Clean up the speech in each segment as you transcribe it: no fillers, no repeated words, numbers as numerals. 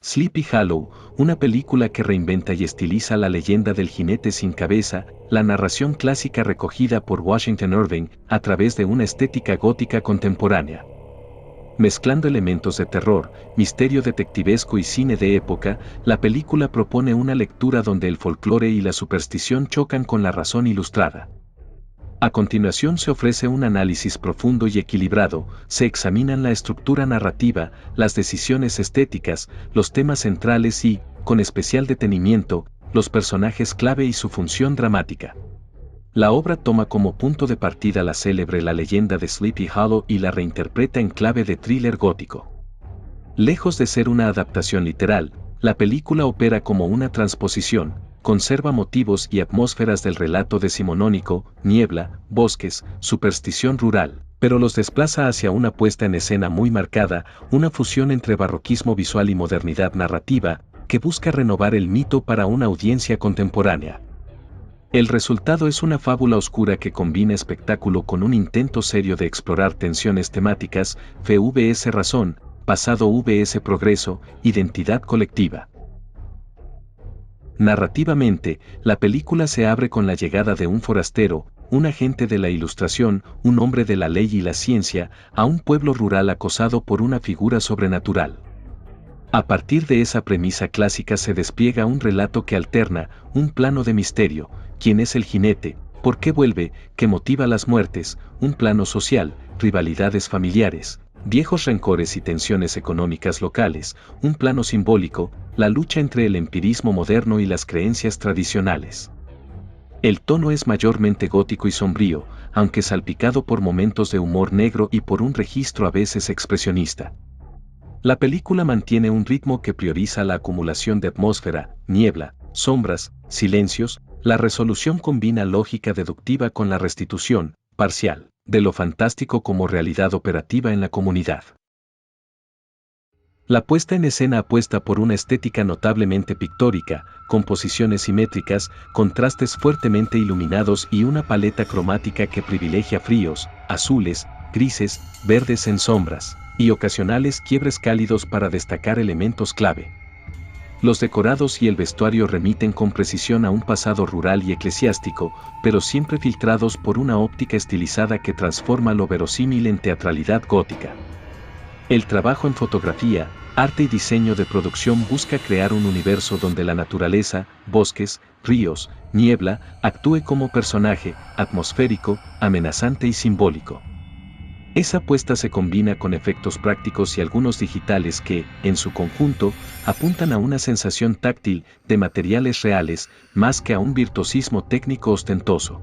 Sleepy Hollow, una película que reinventa y estiliza la leyenda del jinete sin cabeza, la narración clásica recogida por Washington Irving a través de una estética gótica contemporánea. Mezclando elementos de terror, misterio detectivesco y cine de época, la película propone una lectura donde el folclore y la superstición chocan con la razón ilustrada. A continuación se ofrece un análisis profundo y equilibrado, se examinan la estructura narrativa, las decisiones estéticas, los temas centrales y, con especial detenimiento, los personajes clave y su función dramática. La obra toma como punto de partida la célebre La leyenda de Sleepy Hollow y la reinterpreta en clave de thriller gótico. Lejos de ser una adaptación literal, la película opera como una transposición, conserva motivos y atmósferas del relato decimonónico, niebla, bosques, superstición rural, pero los desplaza hacia una puesta en escena muy marcada, una fusión entre barroquismo visual y modernidad narrativa, que busca renovar el mito para una audiencia contemporánea. El resultado es una fábula oscura que combina espectáculo con un intento serio de explorar tensiones temáticas, fe vs razón, pasado vs progreso, identidad colectiva. Narrativamente, la película se abre con la llegada de un forastero, un agente de la ilustración, un hombre de la ley y la ciencia, a un pueblo rural acosado por una figura sobrenatural. A partir de esa premisa clásica se despliega un relato que alterna, un plano de misterio, quién es el jinete, por qué vuelve, qué motiva las muertes, un plano social, rivalidades familiares, viejos rencores y tensiones económicas locales, un plano simbólico, la lucha entre el empirismo moderno y las creencias tradicionales. El tono es mayormente gótico y sombrío, aunque salpicado por momentos de humor negro y por un registro a veces expresionista. La película mantiene un ritmo que prioriza la acumulación de atmósfera, niebla, sombras, silencios, la resolución combina lógica deductiva con la restitución, parcial, de lo fantástico como realidad operativa en la comunidad. La puesta en escena apuesta por una estética notablemente pictórica, composiciones simétricas, contrastes fuertemente iluminados y una paleta cromática que privilegia fríos, azules, grises, verdes en sombras, y ocasionales quiebres cálidos para destacar elementos clave. Los decorados y el vestuario remiten con precisión a un pasado rural y eclesiástico, pero siempre filtrados por una óptica estilizada que transforma lo verosímil en teatralidad gótica. El trabajo en fotografía, arte y diseño de producción busca crear un universo donde la naturaleza, bosques, ríos, niebla, actúe como personaje, atmosférico, amenazante y simbólico. Esa apuesta se combina con efectos prácticos y algunos digitales que, en su conjunto, apuntan a una sensación táctil de materiales reales, más que a un virtuosismo técnico ostentoso.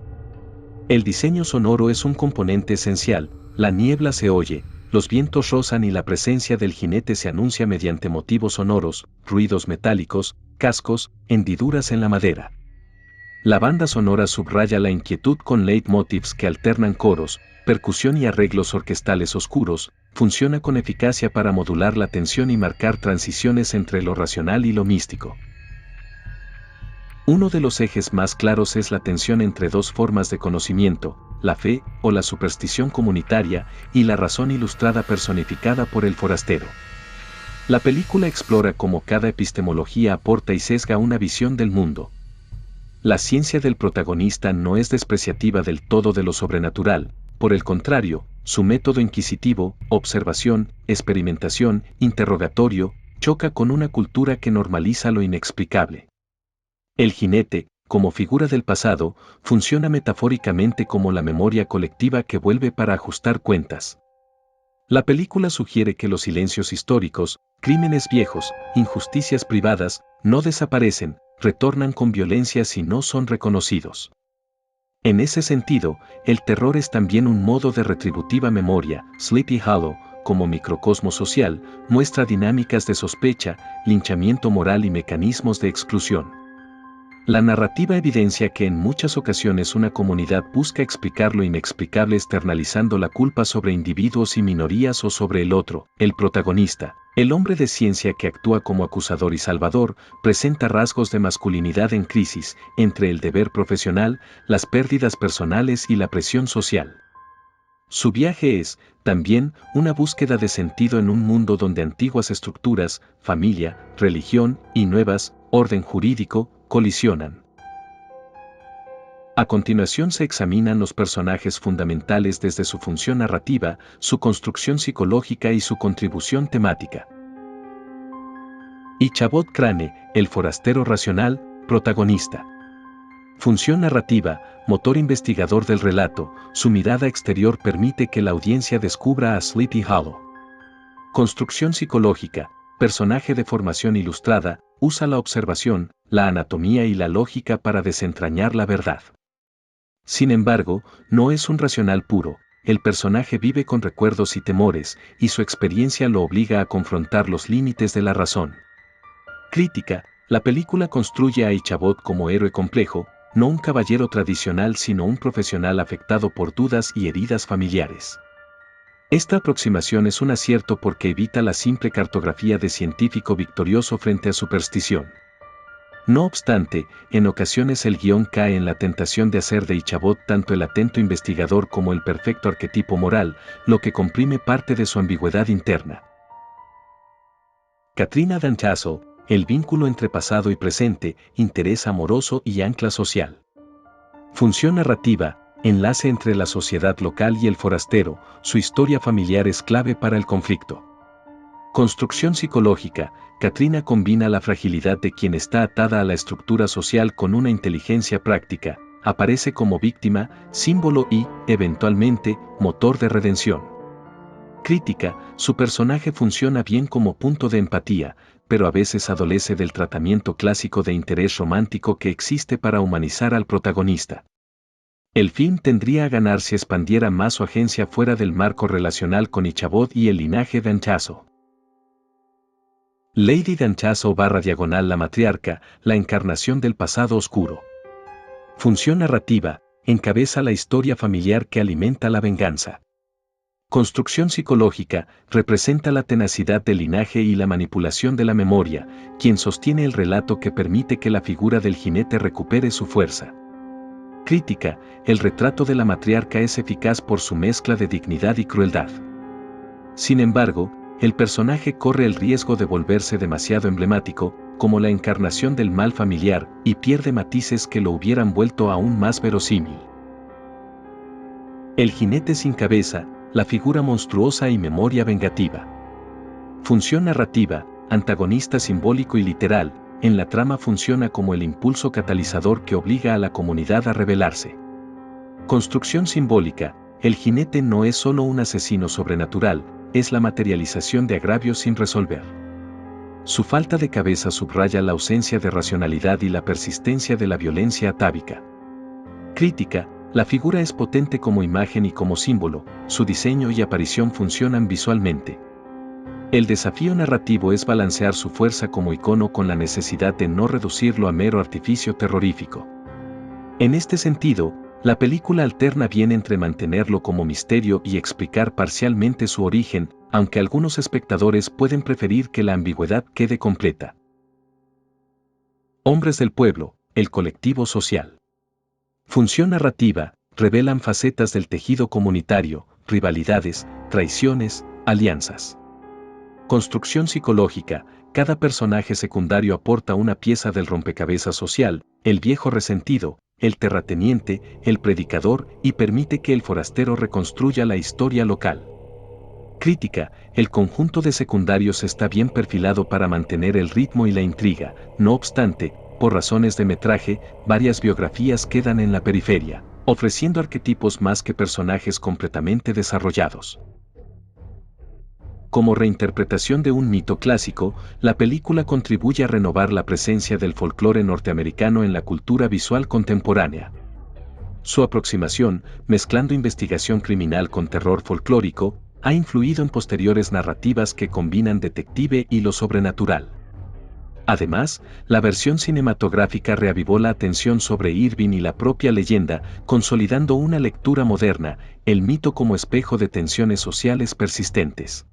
El diseño sonoro es un componente esencial, la niebla se oye, los vientos rozan y la presencia del jinete se anuncia mediante motivos sonoros, ruidos metálicos, cascos, hendiduras en la madera. La banda sonora subraya la inquietud con leitmotivs que alternan coros, percusión y arreglos orquestales oscuros, funciona con eficacia para modular la tensión y marcar transiciones entre lo racional y lo místico. Uno de los ejes más claros es la tensión entre dos formas de conocimiento, la fe o la superstición comunitaria y la razón ilustrada personificada por el forastero. La película explora cómo cada epistemología aporta y sesga una visión del mundo. La ciencia del protagonista no es despreciativa del todo de lo sobrenatural, por el contrario, su método inquisitivo, observación, experimentación, interrogatorio, choca con una cultura que normaliza lo inexplicable. El jinete, como figura del pasado, funciona metafóricamente como la memoria colectiva que vuelve para ajustar cuentas. La película sugiere que los silencios históricos, crímenes viejos, injusticias privadas, no desaparecen, retornan con violencia si no son reconocidos. En ese sentido, el terror es también un modo de retributiva memoria. Sleepy Hollow, como microcosmo social, muestra dinámicas de sospecha, linchamiento moral y mecanismos de exclusión. La narrativa evidencia que en muchas ocasiones una comunidad busca explicar lo inexplicable externalizando la culpa sobre individuos y minorías o sobre el otro, el protagonista. El hombre de ciencia que actúa como acusador y salvador, presenta rasgos de masculinidad en crisis, entre el deber profesional, las pérdidas personales y la presión social. Su viaje es, también, una búsqueda de sentido en un mundo donde antiguas estructuras, familia, religión y nuevas, orden jurídico, colisionan. A continuación se examinan los personajes fundamentales desde su función narrativa, su construcción psicológica y su contribución temática. Ichabod Crane, el forastero racional, protagonista. Función narrativa, motor investigador del relato, su mirada exterior permite que la audiencia descubra a Sleepy Hollow. Construcción psicológica, personaje de formación ilustrada, usa la observación, la anatomía y la lógica para desentrañar la verdad. Sin embargo, no es un racional puro, el personaje vive con recuerdos y temores, y su experiencia lo obliga a confrontar los límites de la razón. Crítica, la película construye a Ichabod como héroe complejo, no un caballero tradicional sino un profesional afectado por dudas y heridas familiares. Esta aproximación es un acierto porque evita la simple cartografía de científico victorioso frente a superstición. No obstante, en ocasiones el guión cae en la tentación de hacer de Ichabod tanto el atento investigador como el perfecto arquetipo moral, lo que comprime parte de su ambigüedad interna. Katrina D'Ancastle, el vínculo entre pasado y presente, interés amoroso y ancla social. Función narrativa, enlace entre la sociedad local y el forastero, su historia familiar es clave para el conflicto. Construcción psicológica, Katrina combina la fragilidad de quien está atada a la estructura social con una inteligencia práctica, aparece como víctima, símbolo y, eventualmente, motor de redención. Crítica, su personaje funciona bien como punto de empatía, pero a veces adolece del tratamiento clásico de interés romántico que existe para humanizar al protagonista. El film tendría a ganar si expandiera más su agencia fuera del marco relacional con Ichabod y el linaje D'Ancastle. Lady D'Ancastle / la matriarca, la encarnación del pasado oscuro. Función narrativa, encabeza la historia familiar que alimenta la venganza. Construcción psicológica, representa la tenacidad del linaje y la manipulación de la memoria, quien sostiene el relato que permite que la figura del jinete recupere su fuerza. Crítica, el retrato de la matriarca es eficaz por su mezcla de dignidad y crueldad. Sin embargo, el personaje corre el riesgo de volverse demasiado emblemático, como la encarnación del mal familiar, y pierde matices que lo hubieran vuelto aún más verosímil. El jinete sin cabeza, la figura monstruosa y memoria vengativa. Función narrativa, antagonista simbólico y literal, en la trama funciona como el impulso catalizador que obliga a la comunidad a rebelarse. Construcción simbólica, el jinete no es solo un asesino sobrenatural, es la materialización de agravios sin resolver. Su falta de cabeza subraya la ausencia de racionalidad y la persistencia de la violencia atávica. Crítica, la figura es potente como imagen y como símbolo, su diseño y aparición funcionan visualmente. El desafío narrativo es balancear su fuerza como icono con la necesidad de no reducirlo a mero artificio terrorífico. En este sentido, la película alterna bien entre mantenerlo como misterio y explicar parcialmente su origen, aunque algunos espectadores pueden preferir que la ambigüedad quede completa. Hombres del pueblo, el colectivo social. Función narrativa, revelan facetas del tejido comunitario, rivalidades, traiciones, alianzas. Construcción psicológica, cada personaje secundario aporta una pieza del rompecabezas social, el viejo resentido, el terrateniente, el predicador y permite que el forastero reconstruya la historia local. Crítica, el conjunto de secundarios está bien perfilado para mantener el ritmo y la intriga, no obstante, por razones de metraje, varias biografías quedan en la periferia, ofreciendo arquetipos más que personajes completamente desarrollados. Como reinterpretación de un mito clásico, la película contribuye a renovar la presencia del folclore norteamericano en la cultura visual contemporánea. Su aproximación, mezclando investigación criminal con terror folclórico, ha influido en posteriores narrativas que combinan detective y lo sobrenatural. Además, la versión cinematográfica reavivó la atención sobre Irving y la propia leyenda, consolidando una lectura moderna, el mito como espejo de tensiones sociales persistentes.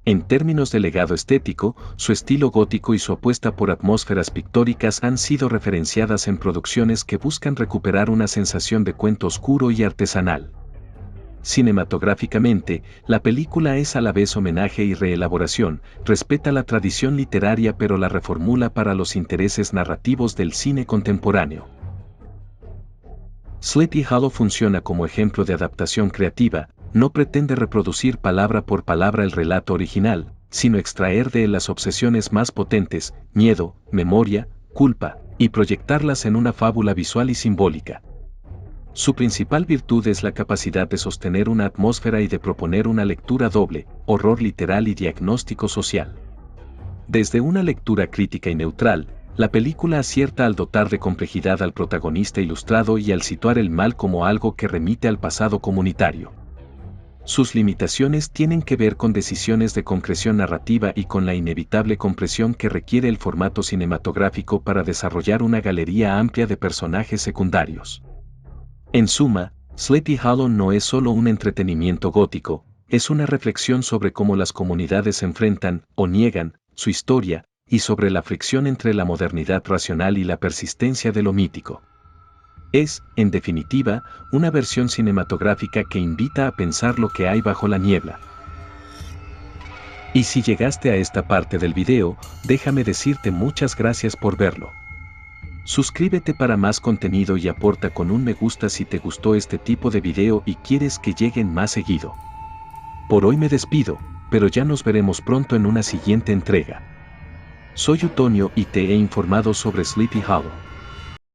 En términos de legado estético, su estilo gótico y su apuesta por atmósferas pictóricas han sido referenciadas en producciones que buscan recuperar una sensación de cuento oscuro y artesanal. Cinematográficamente, la película es a la vez homenaje y reelaboración, respeta la tradición literaria pero la reformula para los intereses narrativos del cine contemporáneo. Sleepy Hollow funciona como ejemplo de adaptación creativa, no pretende reproducir palabra por palabra el relato original, sino extraer de él las obsesiones más potentes, miedo, memoria, culpa, y proyectarlas en una fábula visual y simbólica. Su principal virtud es la capacidad de sostener una atmósfera y de proponer una lectura doble, horror literal y diagnóstico social. Desde una lectura crítica y neutral, la película acierta al dotar de complejidad al protagonista ilustrado y al situar el mal como algo que remite al pasado comunitario. Sus limitaciones tienen que ver con decisiones de concreción narrativa y con la inevitable compresión que requiere el formato cinematográfico para desarrollar una galería amplia de personajes secundarios. En suma, Sleepy Hollow no es solo un entretenimiento gótico, es una reflexión sobre cómo las comunidades enfrentan, o niegan, su historia, y sobre la fricción entre la modernidad racional y la persistencia de lo mítico. Es, en definitiva, una versión cinematográfica que invita a pensar lo que hay bajo la niebla. Y si llegaste a esta parte del video, déjame decirte muchas gracias por verlo. Suscríbete para más contenido y aporta con un me gusta si te gustó este tipo de video y quieres que lleguen más seguido. Por hoy me despido, pero ya nos veremos pronto en una siguiente entrega. Soy Utonio y te he informado sobre Sleepy Hollow.